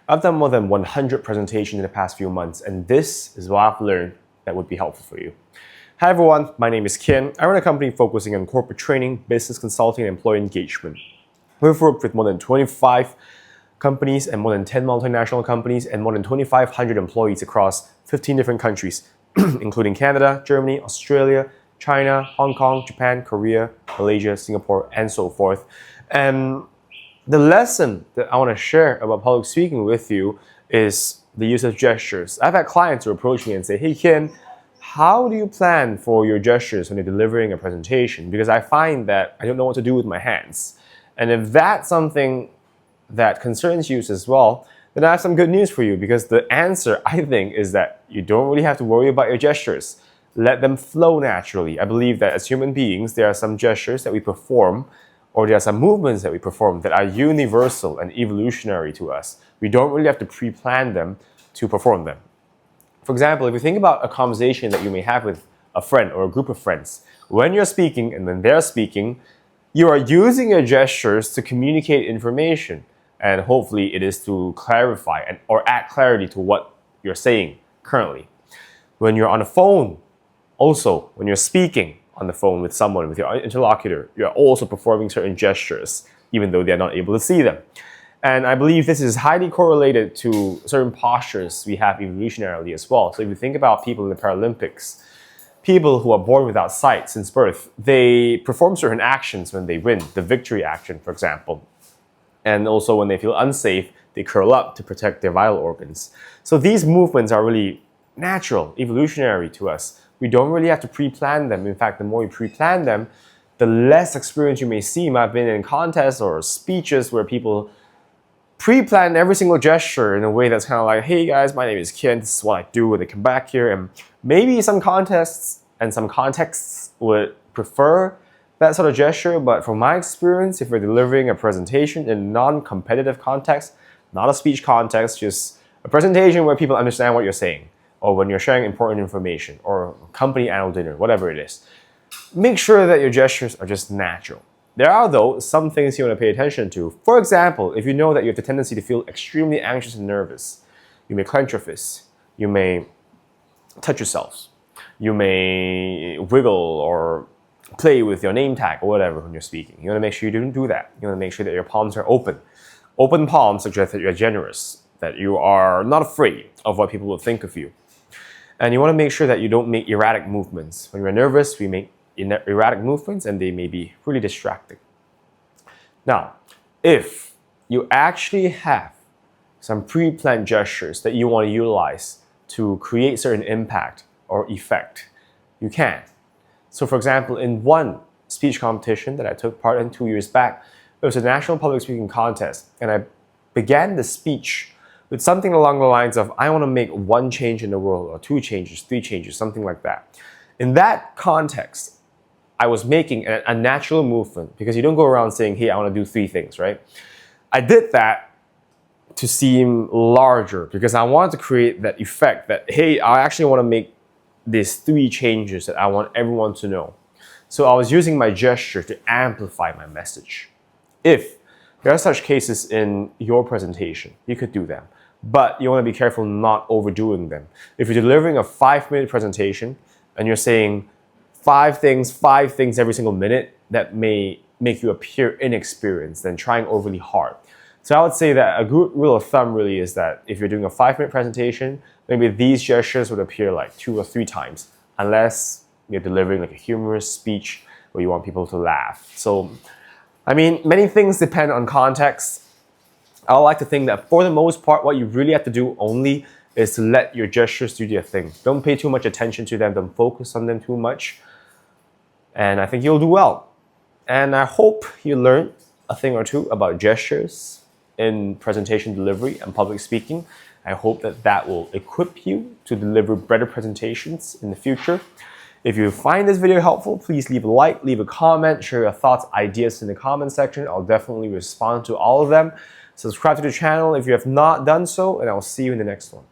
I've done more than 100 presentations in the past few months, and this is what I've learned that would be helpful for you. Hi everyone, my name is Ken. I run a company focusing on corporate training, business consulting, and employee engagement. We've worked with more than 25 companies and more than 10 multinational companies and more than 2,500 employees across 15 different countries, including Canada, Germany, Australia, China, Hong Kong, Japan, Korea, Malaysia, Singapore, and so forth. And the lesson that I want to share about public speaking with you is the use of gestures. I've had clients who approach me and say, hey Ken, how do you plan for your gestures when you're delivering a presentation? Because I find that I don't know what to do with my hands. And if that's something that concerns you as well, then I have some good news for you, because the answer, I think, is that you don't really have to worry about your gestures. Let them flow naturally. I believe that as human beings, there are some gestures that we perform, or there are some movements that we perform that are universal and evolutionary to us. We don't really have to pre-plan them to perform them. For example, if you think about a conversation that you may have with a friend or a group of friends, when you're speaking and when they're speaking, you are using your gestures to communicate information, and hopefully it is to clarify or add clarity to what you're saying currently. When you're on the phone, also, when you're speaking on the phone with someone, with your interlocutor, you're also performing certain gestures, even though they're not able to see them. And I believe this is highly correlated to certain postures we have evolutionarily as well. So if you think about people in the Paralympics, people who are born without sight since birth, they perform certain actions when they win, the victory action, for example. And also when they feel unsafe, they curl up to protect their vital organs. So these movements are really natural, evolutionary to us. We don't really have to pre-plan them. In fact, the more you pre-plan them, the less experience you may seem. I've been in contests or speeches where people pre-plan every single gesture in a way that's kind of like, hey guys, my name is Ken, this is what I do when they come back here. And maybe some contests and some contexts would prefer that sort of gesture, but from my experience, if you're delivering a presentation in a non-competitive context, not a speech context, just a presentation where people understand what you're saying, or when you're sharing important information, or company annual dinner, whatever it is, make sure that your gestures are just natural. There are, though, some things you want to pay attention to. For example, if you know that you have the tendency to feel extremely anxious and nervous, you may clench your fists, you may touch yourselves, you may wiggle or play with your name tag or whatever when you're speaking. You want to make sure you don't do that. You want to make sure that your palms are open. Open palms suggest that you're generous, that you are not afraid of what people will think of you. And you want to make sure that you don't make erratic movements. When we're nervous, we make erratic movements and they may be really distracting. Now, if you actually have some pre-planned gestures that you want to utilize to create certain impact or effect, you can. So for example, in one speech competition that I took part in 2 years back, it was a national public speaking contest, and I began the speech with something along the lines of, I want to make one change in the world, or 2 changes, 3 changes, something like that. In that context, I was making a natural movement, because you don't go around saying, hey, I want to do 3 things, right? I did that to seem larger, because I wanted to create that effect that, hey, I actually want to make these 3 changes that I want everyone to know. So I was using my gesture to amplify my message. If there are such cases in your presentation, you could do them. But you want to be careful not overdoing them. If you're delivering a 5-minute presentation and you're saying 5 things every single minute, that may make you appear inexperienced and trying overly hard. So I would say that a good rule of thumb really is that if you're doing a 5-minute presentation, maybe these gestures would appear like 2 or 3 times, unless you're delivering like a humorous speech where you want people to laugh. So, I mean, many things depend on context. I like to think that for the most part, what you really have to do only is to let your gestures do their thing. Don't pay too much attention to them. Don't focus on them too much. And I think you'll do well. And I hope you learned a thing or two about gestures in presentation delivery and public speaking. I hope that that will equip you to deliver better presentations in the future. If you find this video helpful, please leave a like, leave a comment, share your thoughts, ideas in the comment section. I'll definitely respond to all of them. Subscribe to the channel if you have not done so, and I'll see you in the next one.